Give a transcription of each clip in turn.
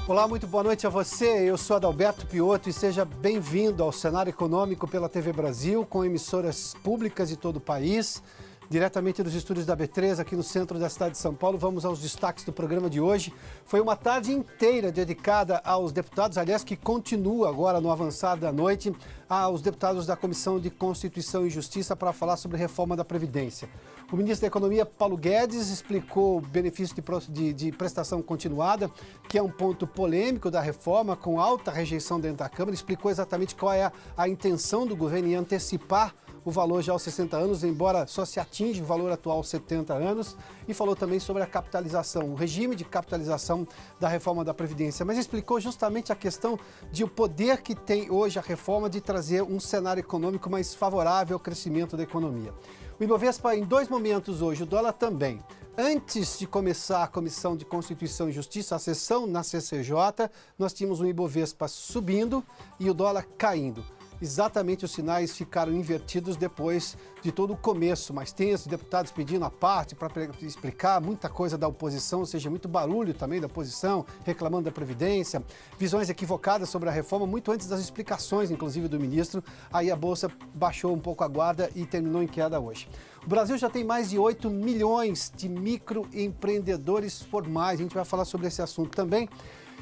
Olá, muito boa noite a você. Eu sou Adalberto Piotto e seja bem-vindo ao Cenário Econômico pela TV Brasil, com emissoras públicas de todo o país. Diretamente dos estúdios da B3, aqui no centro da cidade de São Paulo, vamos aos destaques do programa de hoje. Foi uma tarde inteira dedicada aos deputados, aliás, que continua agora no avançar da noite, aos deputados da Comissão de Constituição e Justiça para falar sobre a reforma da Previdência. O ministro da Economia, Paulo Guedes, explicou o benefício de prestação continuada, que é um ponto polêmico da reforma, com alta rejeição dentro da Câmara. Explicou exatamente qual é a intenção do governo em antecipar o valor já aos 60 anos, embora só se atinja o valor atual aos 70 anos, e falou também sobre a capitalização, o regime de capitalização da reforma da Previdência, mas explicou justamente a questão de o poder que tem hoje a reforma de trazer um cenário econômico mais favorável ao crescimento da economia. O Ibovespa em dois momentos hoje, o dólar também. Antes de começar a Comissão de Constituição e Justiça, a sessão na CCJ, nós tínhamos o Ibovespa subindo e o dólar caindo. Exatamente os sinais ficaram invertidos depois de todo o começo, mas tem os deputados pedindo a parte para explicar muita coisa da oposição, ou seja, muito barulho também da oposição, reclamando da Previdência, visões equivocadas sobre a reforma, muito antes das explicações, inclusive, do ministro. Aí a Bolsa baixou um pouco a guarda e terminou em queda hoje. O Brasil já tem mais de 8 milhões de microempreendedores formais, a gente vai falar sobre esse assunto também.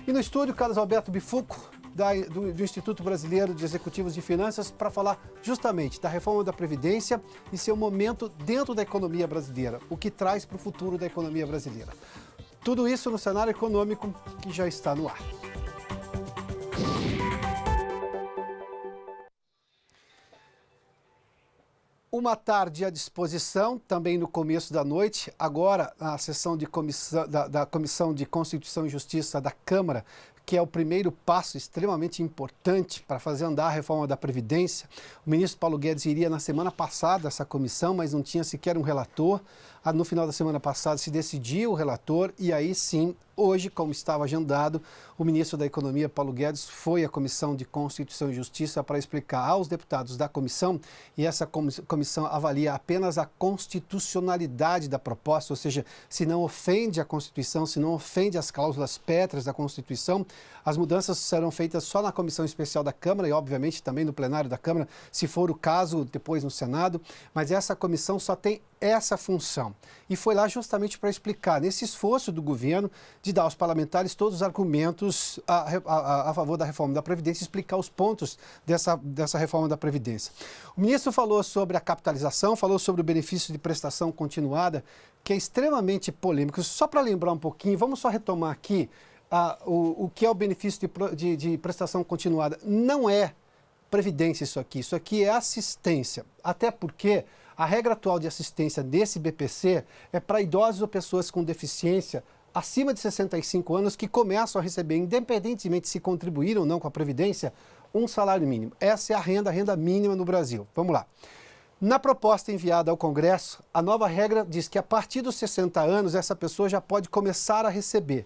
E no estúdio, Carlos Alberto Bifuco, do Instituto Brasileiro de Executivos de Finanças, para falar justamente da reforma da Previdência e seu momento dentro da economia brasileira, o que traz para o futuro da economia brasileira. Tudo isso no cenário econômico que já está no ar. Uma tarde à disposição, também no começo da noite, agora a sessão da Comissão de Constituição e Justiça da Câmara, que é o primeiro passo extremamente importante para fazer andar a reforma da Previdência. O ministro Paulo Guedes iria na semana passada essa comissão, mas não tinha sequer um relator. No final da semana passada se decidiu o relator e aí sim, hoje, como estava agendado, o ministro da Economia, Paulo Guedes, foi à Comissão de Constituição e Justiça para explicar aos deputados da comissão, e essa comissão avalia apenas a constitucionalidade da proposta, ou seja, se não ofende a Constituição, se não ofende as cláusulas pétreas da Constituição. As mudanças serão feitas só na Comissão Especial da Câmara e, obviamente, também no plenário da Câmara, se for o caso, depois no Senado, mas essa comissão só tem essa função. E foi lá justamente para explicar, nesse esforço do governo de dar aos parlamentares todos os argumentos a favor da reforma da Previdência, explicar os pontos dessa reforma da Previdência. O ministro falou sobre a capitalização, falou sobre o benefício de prestação continuada, que é extremamente polêmico. Só para lembrar um pouquinho, vamos só retomar aqui o que é o benefício de prestação continuada. Não é previdência isso aqui é assistência, até porque a regra atual de assistência desse BPC é para idosos ou pessoas com deficiência acima de 65 anos que começam a receber, independentemente se contribuíram ou não com a Previdência, um salário mínimo. Essa é a renda mínima no Brasil. Vamos lá. Na proposta enviada ao Congresso, a nova regra diz que a partir dos 60 anos essa pessoa já pode começar a receber.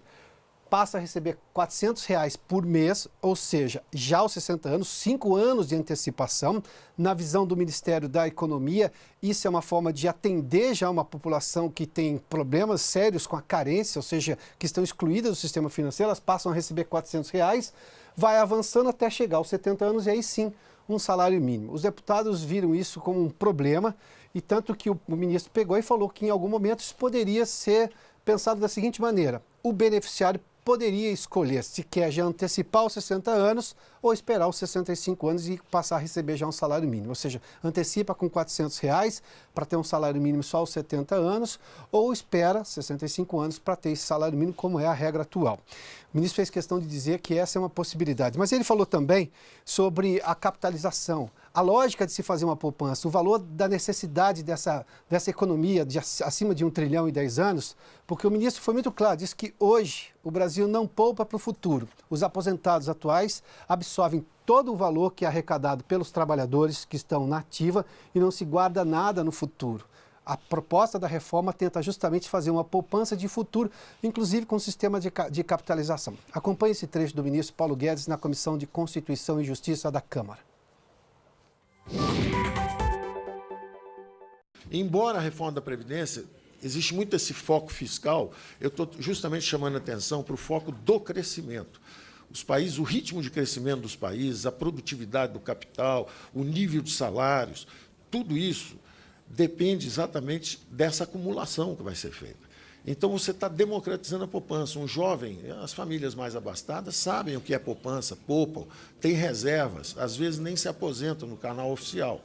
Passa a receber R$ 400 por mês, ou seja, já aos 60 anos, 5 anos de antecipação. Na visão do Ministério da Economia, isso é uma forma de atender já uma população que tem problemas sérios com a carência, ou seja, que estão excluídas do sistema financeiro, elas passam a receber R$ 400, vai avançando até chegar aos 70 anos e aí sim um salário mínimo. Os deputados viram isso como um problema e tanto que o ministro pegou e falou que em algum momento isso poderia ser pensado da seguinte maneira: o beneficiário poderia escolher se quer já antecipar os 60 anos ou esperar os 65 anos e passar a receber já um salário mínimo. Ou seja, antecipa com R$ 400 para ter um salário mínimo só aos 70 anos ou espera 65 anos para ter esse salário mínimo, como é a regra atual. O ministro fez questão de dizer que essa é uma possibilidade. Mas ele falou também sobre a capitalização, a lógica de se fazer uma poupança, o valor da necessidade dessa economia de acima de 1 trilhão e 10 anos, porque o ministro foi muito claro, disse que hoje o Brasil não poupa para o futuro. Os aposentados atuais absorvem todo o valor que é arrecadado pelos trabalhadores que estão na ativa e não se guarda nada no futuro. A proposta da reforma tenta justamente fazer uma poupança de futuro, inclusive com o sistema de capitalização. Acompanhe esse trecho do ministro Paulo Guedes na Comissão de Constituição e Justiça da Câmara. Embora a reforma da Previdência existe muito esse foco fiscal, eu estou justamente chamando a atenção para o foco do crescimento. Os países, o ritmo de crescimento dos países, a produtividade do capital, o nível de salários, tudo isso depende exatamente dessa acumulação que vai ser feita. Então, você está democratizando a poupança. Um jovem, as famílias mais abastadas sabem o que é poupança, poupam, têm reservas, às vezes nem se aposentam no canal oficial,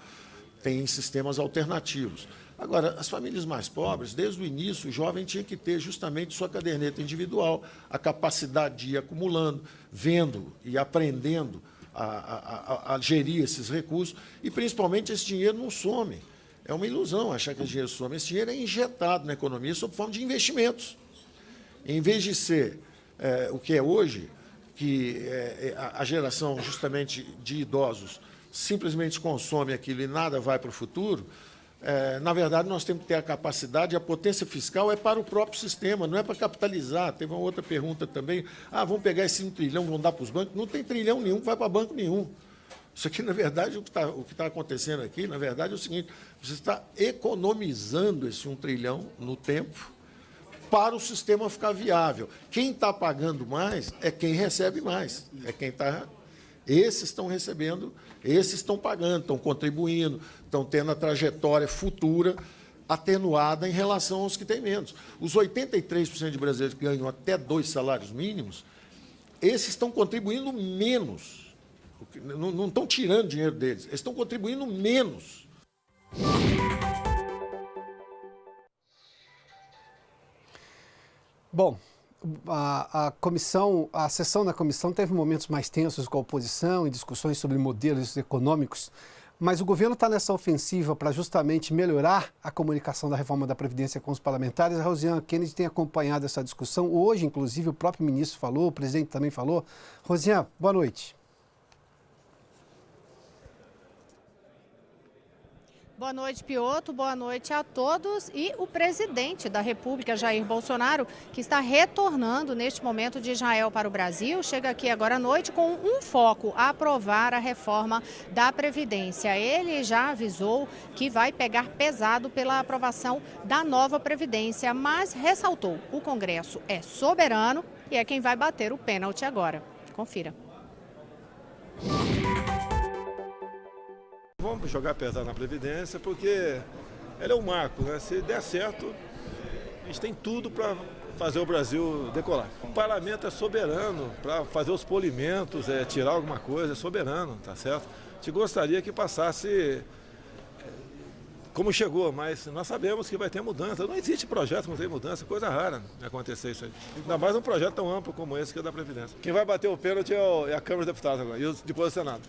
tem sistemas alternativos. Agora, as famílias mais pobres, desde o início, o jovem tinha que ter justamente sua caderneta individual, a capacidade de ir acumulando, vendo e aprendendo a gerir esses recursos, e, principalmente, esse dinheiro não some. É uma ilusão achar que esse dinheiro some. Esse dinheiro é injetado na economia sob forma de investimentos. Em vez de ser o que é hoje, que a geração, justamente, de idosos simplesmente consome aquilo e nada vai para o futuro, na verdade, nós temos que ter a capacidade, a potência fiscal é para o próprio sistema, não é para capitalizar. Teve uma outra pergunta também, vamos pegar esse 1 trilhão, vamos dar para os bancos. Não tem trilhão nenhum que vai para banco nenhum. Isso aqui, na verdade, o que está acontecendo aqui, na verdade, é o seguinte, você está economizando esse 1 trilhão no tempo para o sistema ficar viável. Quem está pagando mais é quem recebe mais, é quem está... Esses estão recebendo, esses estão pagando, estão contribuindo, estão tendo a trajetória futura atenuada em relação aos que têm menos. Os 83% de brasileiros que ganham até 2 salários mínimos, esses estão contribuindo menos. Não estão tirando dinheiro deles, eles estão contribuindo menos. Bom, a sessão da comissão teve momentos mais tensos com a oposição e discussões sobre modelos econômicos, mas o governo está nessa ofensiva para justamente melhorar a comunicação da reforma da Previdência com os parlamentares. A Rosiane Kennedy tem acompanhado essa discussão. Hoje, inclusive, o próprio ministro falou, o presidente também falou. Rosiane, boa noite. Boa noite, Piotr. Boa noite a todos. E o presidente da República, Jair Bolsonaro, que está retornando neste momento de Israel para o Brasil, chega aqui agora à noite com um foco: a aprovar a reforma da Previdência. Ele já avisou que vai pegar pesado pela aprovação da nova Previdência, mas ressaltou: o Congresso é soberano e é quem vai bater o pênalti agora. Confira. Vamos jogar pesado na Previdência, porque ela é um marco, né? Se der certo, a gente tem tudo para fazer o Brasil decolar. O parlamento é soberano para fazer os polimentos, tirar alguma coisa, é soberano, tá certo? A gente gostaria que passasse como chegou, mas nós sabemos que vai ter mudança. Não existe projeto que não tem mudança, coisa rara acontecer isso aí. Ainda mais um projeto tão amplo como esse que é da Previdência. Quem vai bater o pênalti é a Câmara dos Deputados agora, e depois o Senado.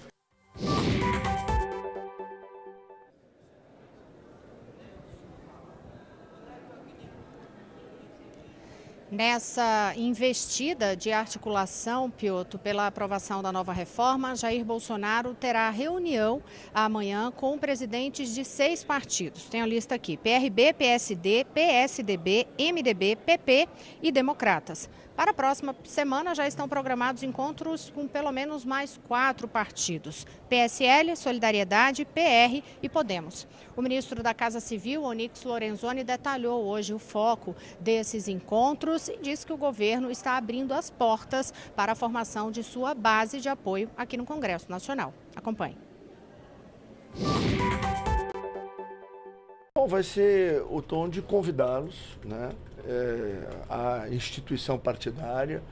Nessa investida de articulação, Piotr, pela aprovação da nova reforma, Jair Bolsonaro terá reunião amanhã com presidentes de 6 partidos. Tem a lista aqui: PRB, PSD, PSDB, MDB, PP e Democratas. Para a próxima semana já estão programados encontros com pelo menos mais 4 partidos: PSL, Solidariedade, PR e Podemos. O ministro da Casa Civil, Onyx Lorenzoni, detalhou hoje o foco desses encontros e disse que o governo está abrindo as portas para a formação de sua base de apoio aqui no Congresso Nacional. Acompanhe. Bom, vai ser o tom de convidá-los, né, a instituição partidária,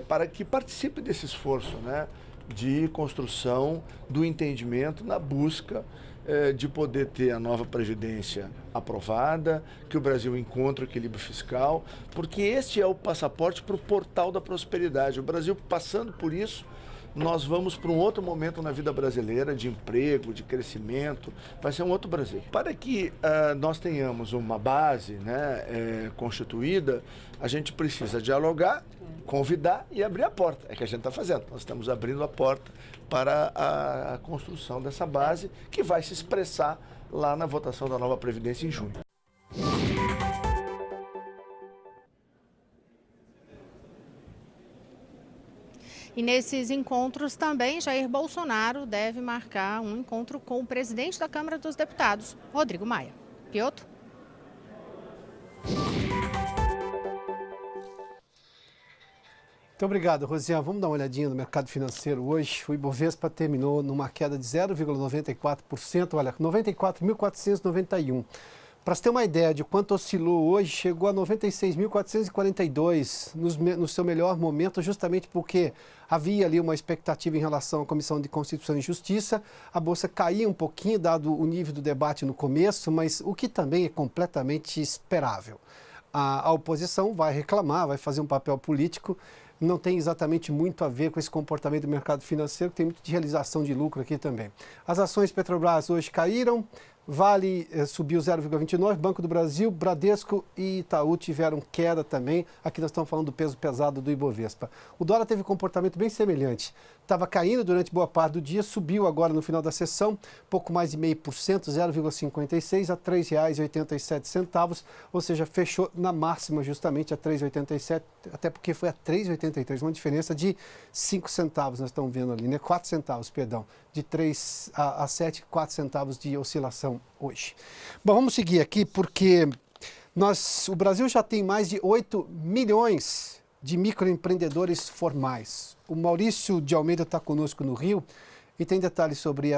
para que participe desse esforço, né, de construção do entendimento na busca de poder ter a nova Previdência aprovada, que o Brasil encontre o equilíbrio fiscal, porque este é o passaporte para o portal da prosperidade. O Brasil, passando por isso, nós vamos para um outro momento na vida brasileira, de emprego, de crescimento, vai ser um outro Brasil. Para que nós tenhamos uma base, né, constituída, a gente precisa dialogar, convidar e abrir a porta. É o que a gente está fazendo. Nós estamos abrindo a porta para a construção dessa base, que vai se expressar lá na votação da nova Previdência em junho. E nesses encontros também, Jair Bolsonaro deve marcar um encontro com o presidente da Câmara dos Deputados, Rodrigo Maia. Piotr? Muito obrigado, Rosiane. Vamos dar uma olhadinha no mercado financeiro hoje. O Ibovespa terminou numa queda de 0,94%, olha, 94.491. Para você ter uma ideia de quanto oscilou hoje, chegou a 96.442 no seu melhor momento, justamente porque havia ali uma expectativa em relação à Comissão de Constituição e Justiça. A Bolsa caía um pouquinho, dado o nível do debate no começo, mas o que também é completamente esperável. A oposição vai reclamar, vai fazer um papel político, não tem exatamente muito a ver com esse comportamento do mercado financeiro, que tem muito de realização de lucro aqui também. As ações Petrobras hoje caíram, Vale subiu 0,29%, Banco do Brasil, Bradesco e Itaú tiveram queda também. Aqui nós estamos falando do peso pesado do Ibovespa. O dólar teve um comportamento bem semelhante. Estava caindo durante boa parte do dia, subiu agora no final da sessão, pouco mais de 0,5%, 0,56 a R$ 3,87, ou seja, fechou na máxima justamente a 3,87, até porque foi a 3,83, uma diferença de 5 centavos, nós estamos vendo ali, né? 4 centavos, perdão, de 3 a 7, 4 centavos de oscilação hoje. Bom, vamos seguir aqui porque o Brasil já tem mais de 8 milhões de microempreendedores formais. O Maurício de Almeida está conosco no Rio e tem detalhes sobre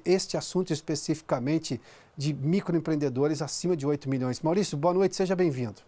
este assunto especificamente de microempreendedores acima de 8 milhões. Maurício, boa noite, seja bem-vindo.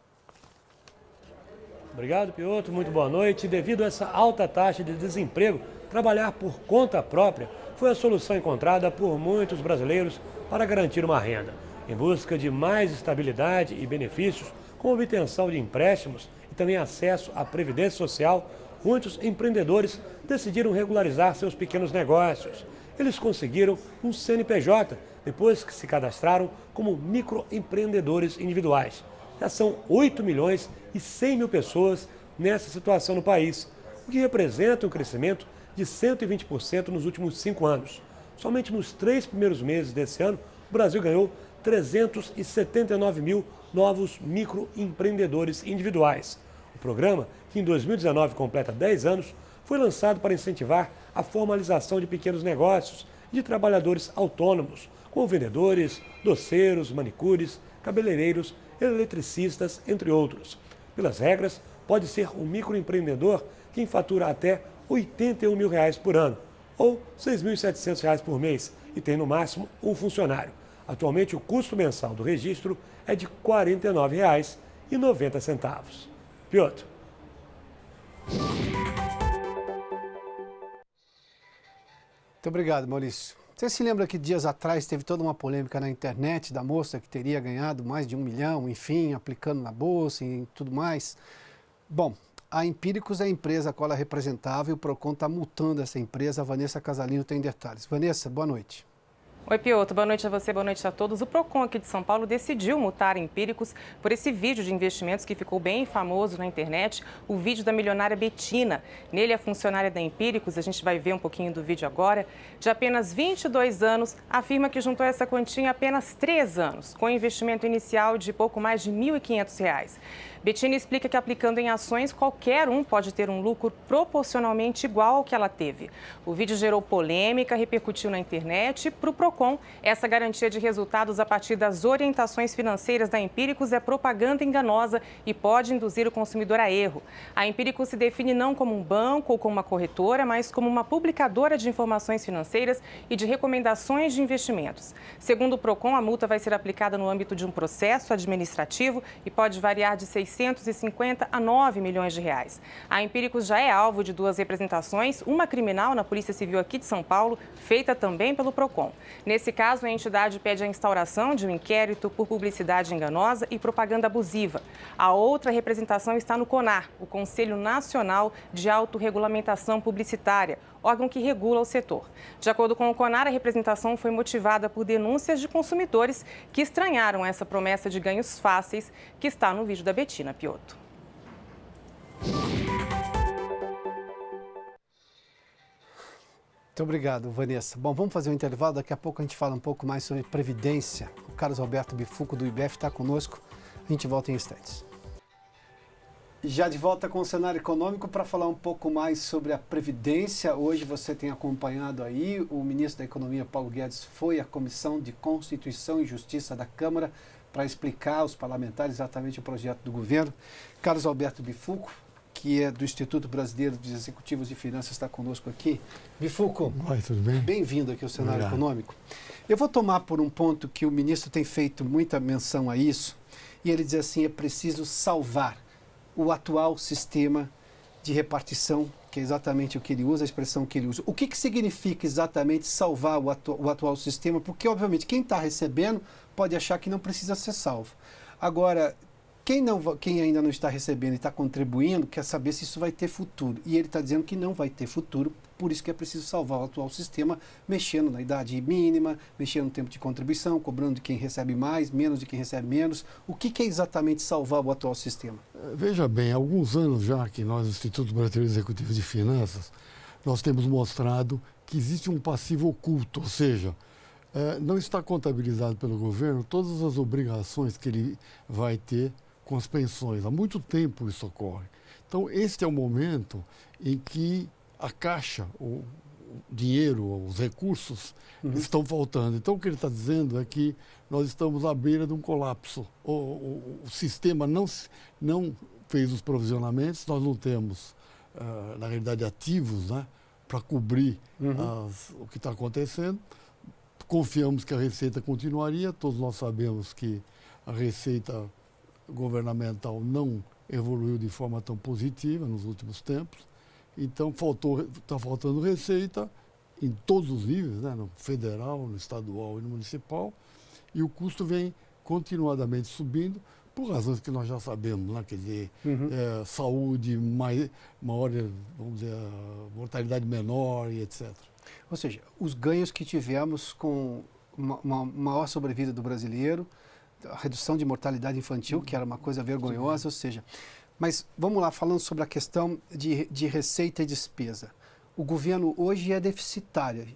Obrigado, Piotr. Muito boa noite. Devido a essa alta taxa de desemprego, trabalhar por conta própria foi a solução encontrada por muitos brasileiros para garantir uma renda. Em busca de mais estabilidade e benefícios, com obtenção de empréstimos e também acesso à Previdência Social, muitos empreendedores decidiram regularizar seus pequenos negócios. Eles conseguiram um CNPJ depois que se cadastraram como microempreendedores individuais. Já são 8 milhões e 100 mil pessoas nessa situação no país, o que representa um crescimento de 120% nos últimos 5 anos. Somente nos 3 primeiros meses desse ano, o Brasil ganhou 379 mil novos microempreendedores individuais. O programa, que em 2019 completa 10 anos, foi lançado para incentivar a formalização de pequenos negócios e de trabalhadores autônomos, como vendedores, doceiros, manicures, cabeleireiros, eletricistas, entre outros. Pelas regras, pode ser um microempreendedor quem fatura até R$ 81 mil por ano, ou R$ 6.700 por mês, e tem no máximo um funcionário. Atualmente, o custo mensal do registro é de R$ 49,90. Piotr. Muito obrigado, Maurício. Você se lembra que dias atrás teve toda uma polêmica na internet da moça que teria ganhado mais de 1 milhão, enfim, aplicando na bolsa e tudo mais? Bom, a Empíricos é a empresa a qual ela representava e o Procon está multando essa empresa. A Vanessa Casalino tem detalhes. Vanessa, boa noite. Oi, Piotr. Boa noite a você, boa noite a todos. O Procon aqui de São Paulo decidiu multar a Empíricos por esse vídeo de investimentos que ficou bem famoso na internet, o vídeo da milionária Betina. Nele, a funcionária da Empíricos, a gente vai ver um pouquinho do vídeo agora, de apenas 22 anos, afirma que juntou essa quantia em apenas 3 anos, com investimento inicial de pouco mais de R$ 1.500. Betina explica que aplicando em ações, qualquer um pode ter um lucro proporcionalmente igual ao que ela teve. O vídeo gerou polêmica, repercutiu na internet. Para o Procon, essa garantia de resultados a partir das orientações financeiras da Empíricos é propaganda enganosa e pode induzir o consumidor a erro. A Empíricos se define não como um banco ou como uma corretora, mas como uma publicadora de informações financeiras e de recomendações de investimentos. Segundo o Procon, a multa vai ser aplicada no âmbito de um processo administrativo e pode variar de 650 a 9 milhões de reais. A Empíricos já é alvo de 2 representações, uma criminal na Polícia Civil aqui de São Paulo, feita também pelo Procon. Nesse caso, a entidade pede a instauração de um inquérito por publicidade enganosa e propaganda abusiva. A outra representação está no CONAR, o Conselho Nacional de Autorregulamentação Publicitária, órgão que regula o setor. De acordo com o CONAR, a representação foi motivada por denúncias de consumidores que estranharam essa promessa de ganhos fáceis que está no vídeo da Betina, Piotr. Muito obrigado, Vanessa. Bom, vamos fazer um intervalo, daqui a pouco a gente fala um pouco mais sobre Previdência. O Carlos Alberto Bifuco, do IBEF, está conosco. A gente volta em instantes. Já de volta com o cenário econômico para falar um pouco mais sobre a Previdência. Hoje você tem acompanhado aí, o ministro da Economia, Paulo Guedes, foi à Comissão de Constituição e Justiça da Câmara para explicar aos parlamentares exatamente o projeto do governo. Carlos Alberto Bifuco, que é do Instituto Brasileiro dos Executivos de Finanças, está conosco aqui. Bifuco, Oi, tudo bem? Bem-vindo aqui ao cenário Obrigado. econômico. Eu vou tomar por um ponto que o ministro tem feito muita menção a isso, e ele diz assim, é preciso salvar o atual sistema de repartição, que é exatamente o que ele usa, a expressão que ele usa. O que significa exatamente salvar o atual sistema? Porque, obviamente, quem está recebendo pode achar que não precisa ser salvo. Agora, quem ainda não está recebendo e está contribuindo quer saber se isso vai ter futuro. E ele está dizendo que não vai ter futuro, por isso que é preciso salvar o atual sistema, mexendo na idade mínima, mexendo no tempo de contribuição, cobrando de quem recebe mais, menos de quem recebe menos. O que é exatamente salvar o atual sistema? Veja bem, há alguns anos já que nós, o Instituto Brasileiro de Executivos de Finanças, nós temos mostrado que existe um passivo oculto, ou seja, não está contabilizado pelo governo todas as obrigações que ele vai ter com as pensões. Há muito tempo isso ocorre. Então, este é o momento em que a caixa, o dinheiro, os recursos estão faltando. Então, o que ele está dizendo é que nós estamos à beira de um colapso. O sistema não fez os provisionamentos, nós não temos, na realidade, ativos, né, para cobrir o que está acontecendo. Confiamos que a Receita continuaria, todos nós sabemos que a Receita governamental não evoluiu de forma tão positiva nos últimos tempos. Então, está faltando receita em todos os níveis, né? No federal, no estadual e no municipal, e o custo vem continuadamente subindo por razões que nós já sabemos, né? Quer dizer, saúde, maior, vamos dizer, mortalidade menor e etc. Ou seja, os ganhos que tivemos com uma maior sobrevida do brasileiro, a redução de mortalidade infantil, que era uma coisa vergonhosa, ou seja... Mas vamos lá, falando sobre a questão de receita e despesa. O governo hoje é deficitário.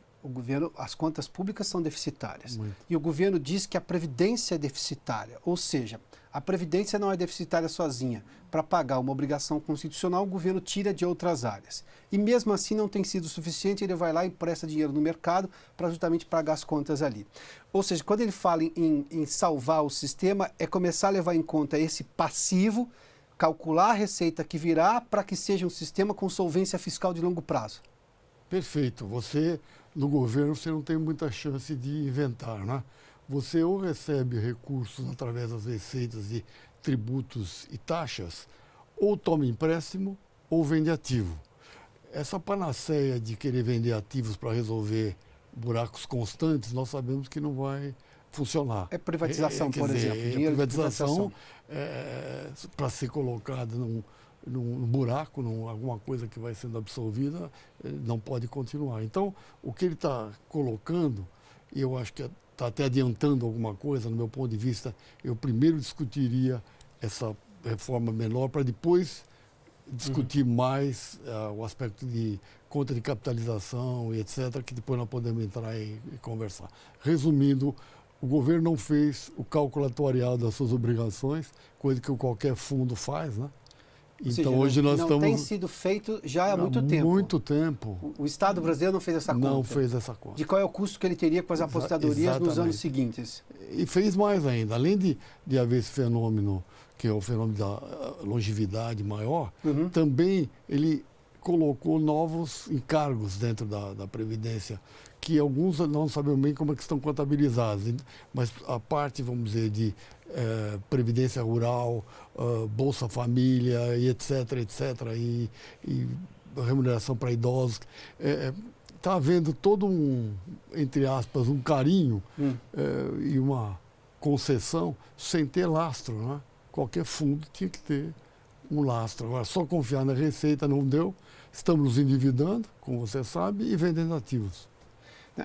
As contas públicas são deficitárias. Muito. E o governo diz que a Previdência é deficitária. Ou seja, a Previdência não é deficitária sozinha. Para pagar uma obrigação constitucional, o governo tira de outras áreas. E mesmo assim não tem sido suficiente, ele vai lá e empresta dinheiro no mercado para justamente pagar as contas ali. Ou seja, quando ele fala em salvar o sistema, é começar a levar em conta esse passivo, calcular a receita que virá para que seja um sistema com solvência fiscal de longo prazo. Perfeito. Você, no governo, você não tem muita chance de inventar, né? Você ou recebe recursos através das receitas de tributos e taxas, ou toma empréstimo, ou vende ativo. Essa panaceia de querer vender ativos para resolver buracos constantes, nós sabemos que não vai funcionar. É privatização, por exemplo. Dinheiro privatização para ser colocada num buraco, alguma coisa que vai sendo absorvida, não pode continuar. Então, o que ele está colocando, e eu acho que está até adiantando alguma coisa, no meu ponto de vista, eu primeiro discutiria essa reforma menor para depois discutir mais o aspecto de conta de capitalização e etc., que depois nós podemos entrar e conversar. Resumindo, o governo não fez o cálculo atuarial das suas obrigações, coisa que qualquer fundo faz, né? Ou então, seja, hoje nós não estamos... tem sido feito já há muito tempo. Muito tempo. O Estado brasileiro não fez essa conta. Não fez essa conta. De qual é o custo que ele teria com as apostadorias nos anos seguintes. E fez mais ainda. Além de haver esse fenômeno, que é o fenômeno da longevidade maior, também ele colocou novos encargos dentro da Previdência, que alguns não sabem bem como é que estão contabilizados, mas a parte, vamos dizer, de Previdência Rural, Bolsa Família, e etc., e remuneração para idosos, está havendo todo entre aspas, um carinho e uma concessão sem ter lastro, né? Qualquer fundo tinha que ter um lastro. Agora, só confiar na receita não deu, estamos nos endividando, como você sabe, e vendendo ativos.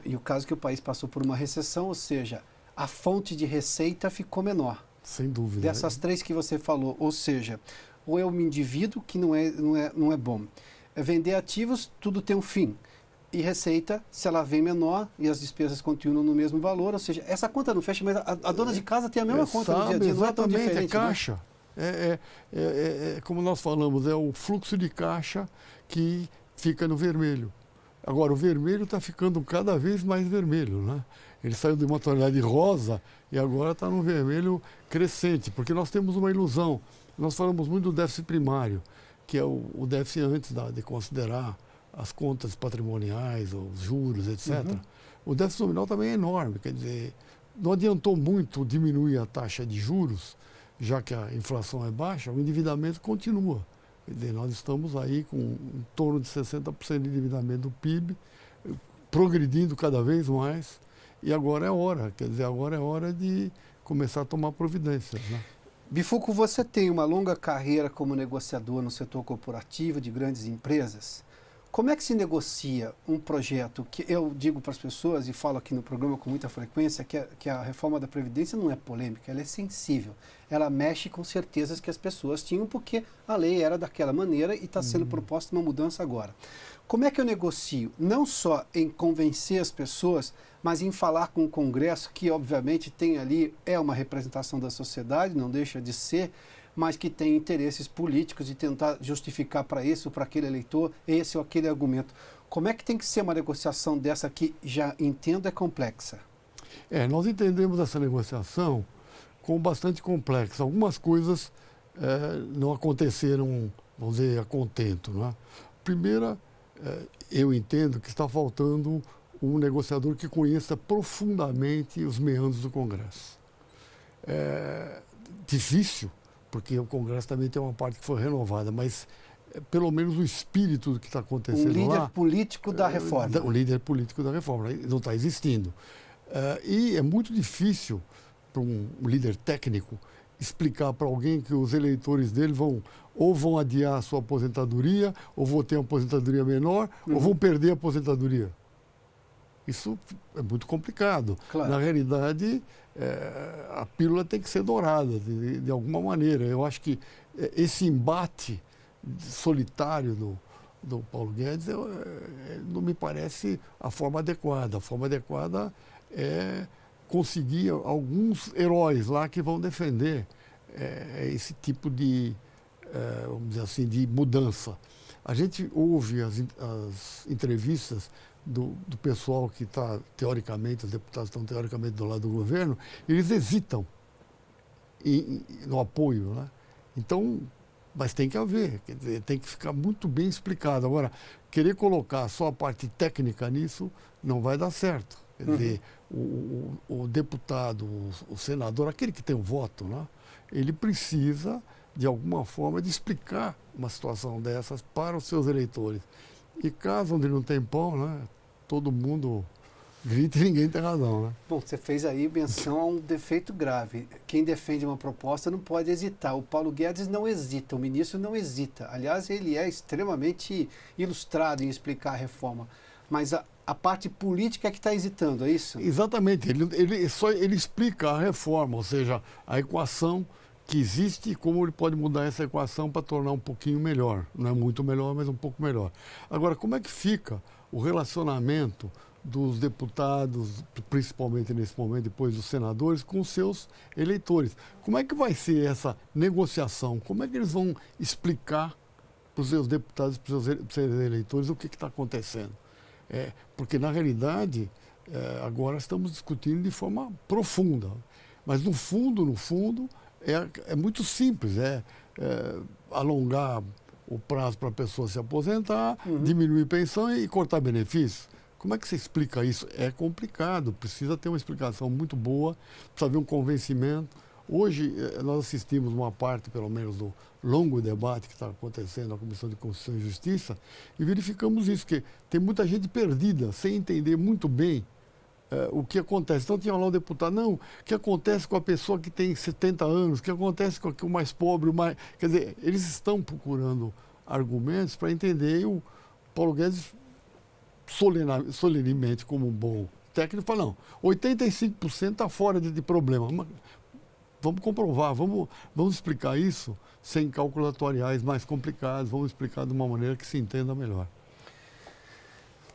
E o caso que o país passou por uma recessão, ou seja, a fonte de receita ficou menor. Sem dúvida. Dessas três que você falou, ou seja, ou eu me endivido, que não é bom. Vender ativos, tudo tem um fim. E receita, se ela vem menor e as despesas continuam no mesmo valor, ou seja, essa conta não fecha, mas a dona de casa tem a mesma conta no dia a dia, não é tão diferente. É caixa. Né? Como nós falamos, é o fluxo de caixa que fica no vermelho. Agora, o vermelho está ficando cada vez mais vermelho, né? Ele saiu de uma tonalidade rosa e agora está num vermelho crescente, porque nós temos uma ilusão. Nós falamos muito do déficit primário, que é o déficit antes de considerar as contas patrimoniais, os juros, etc. O déficit nominal também é enorme, quer dizer, não adiantou muito diminuir a taxa de juros, já que a inflação é baixa, o endividamento continua. Quer dizer, nós estamos aí com em torno de 60% de endividamento do PIB, progredindo cada vez mais, e agora é hora, quer dizer, agora é hora de começar a tomar providências, né? Bifuco, você tem uma longa carreira como negociador no setor corporativo de grandes empresas. Como é que se negocia um projeto que eu digo para as pessoas e falo aqui no programa com muita frequência que a reforma da Previdência não é polêmica, ela é sensível. Ela mexe com certezas que as pessoas tinham porque a lei era daquela maneira e está sendo proposta uma mudança agora. Como é que eu negocio? Não só em convencer as pessoas, mas em falar com o Congresso, que obviamente tem ali, é uma representação da sociedade, não deixa de ser, mas que tem interesses políticos e tentar justificar para esse ou para aquele eleitor esse ou aquele argumento. Como é que tem que ser uma negociação dessa que, já entendo, é complexa? Nós entendemos essa negociação como bastante complexa. Algumas coisas não aconteceram, vamos dizer, a contento, né? Primeira, eu entendo que está faltando um negociador que conheça profundamente os meandros do Congresso. É difícil, porque o Congresso também tem uma parte que foi renovada, mas pelo menos o espírito do que está acontecendo lá... Um líder político da reforma. O líder político da reforma, não está existindo. E é muito difícil para um líder técnico explicar para alguém que os eleitores dele vão adiar a sua aposentadoria, ou vão ter uma aposentadoria menor, ou vão perder a aposentadoria. Isso é muito complicado. Claro. Na realidade, a pílula tem que ser dourada, de alguma maneira. Eu acho que esse embate solitário do Paulo Guedes não me parece a forma adequada. A forma adequada é conseguir alguns heróis lá que vão defender esse tipo de, vamos dizer assim, de mudança. A gente ouve as entrevistas do pessoal que está, teoricamente, os deputados estão teoricamente do lado do governo, e eles hesitam no apoio, né? Então, mas tem que haver, quer dizer, tem que ficar muito bem explicado. Agora, querer colocar só a parte técnica nisso não vai dar certo. Quer dizer, o deputado, o senador, aquele que tem o voto, né? Ele precisa, de alguma forma, de explicar uma situação dessas para os seus eleitores. E caso onde não tem pão, né, todo mundo grita e ninguém tem razão, né? Bom, você fez aí menção a um defeito grave. Quem defende uma proposta não pode hesitar. O Paulo Guedes não hesita, o ministro não hesita. Aliás, ele é extremamente ilustrado em explicar a reforma. Mas a parte política é que está hesitando, é isso? Exatamente. Ele explica a reforma, ou seja, a equação que existe e como ele pode mudar essa equação para tornar um pouquinho melhor. Não é muito melhor, mas um pouco melhor. Agora, como é que fica o relacionamento dos deputados, principalmente nesse momento, depois dos senadores, com os seus eleitores? Como é que vai ser essa negociação? Como é que eles vão explicar para os seus deputados, para os seus eleitores, o que está acontecendo? Porque, na realidade, agora estamos discutindo de forma profunda. Mas, no fundo, é muito simples. Alongar o prazo para a pessoa se aposentar, diminuir pensão e cortar benefícios. Como é que você explica isso? É complicado, precisa ter uma explicação muito boa, precisa haver um convencimento. Hoje, nós assistimos uma parte, pelo menos, do longo debate que está acontecendo na Comissão de Constituição e Justiça, e verificamos isso, que tem muita gente perdida, sem entender muito bem o que acontece. Então, tinha lá um deputado, não, o que acontece com a pessoa que tem 70 anos, o que acontece com o mais pobre, Quer dizer, eles estão procurando argumentos para entender, e o Paulo Guedes, solenemente, como um bom técnico, fala, não, 85% está fora de problema. Mas vamos comprovar, vamos explicar isso sem cálculos atuariais mais complicados, vamos explicar de uma maneira que se entenda melhor.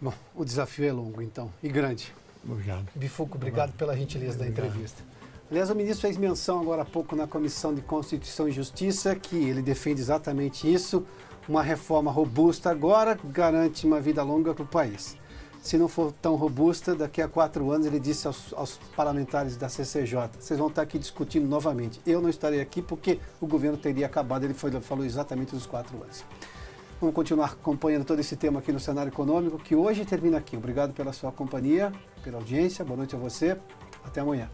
Bom, o desafio é longo, então, e grande. Obrigado. Bifuco, obrigado pela gentileza da entrevista. Aliás, o ministro fez menção agora há pouco na Comissão de Constituição e Justiça que ele defende exatamente isso. Uma reforma robusta agora garante uma vida longa para o país. se não for tão robusta, daqui a 4 anos, ele disse aos parlamentares da CCJ, vocês vão estar aqui discutindo novamente. Eu não estarei aqui porque o governo teria acabado, ele falou exatamente dos 4 anos. Vamos continuar acompanhando todo esse tema aqui no cenário econômico, que hoje termina aqui. Obrigado pela sua companhia, pela audiência, boa noite a você, até amanhã.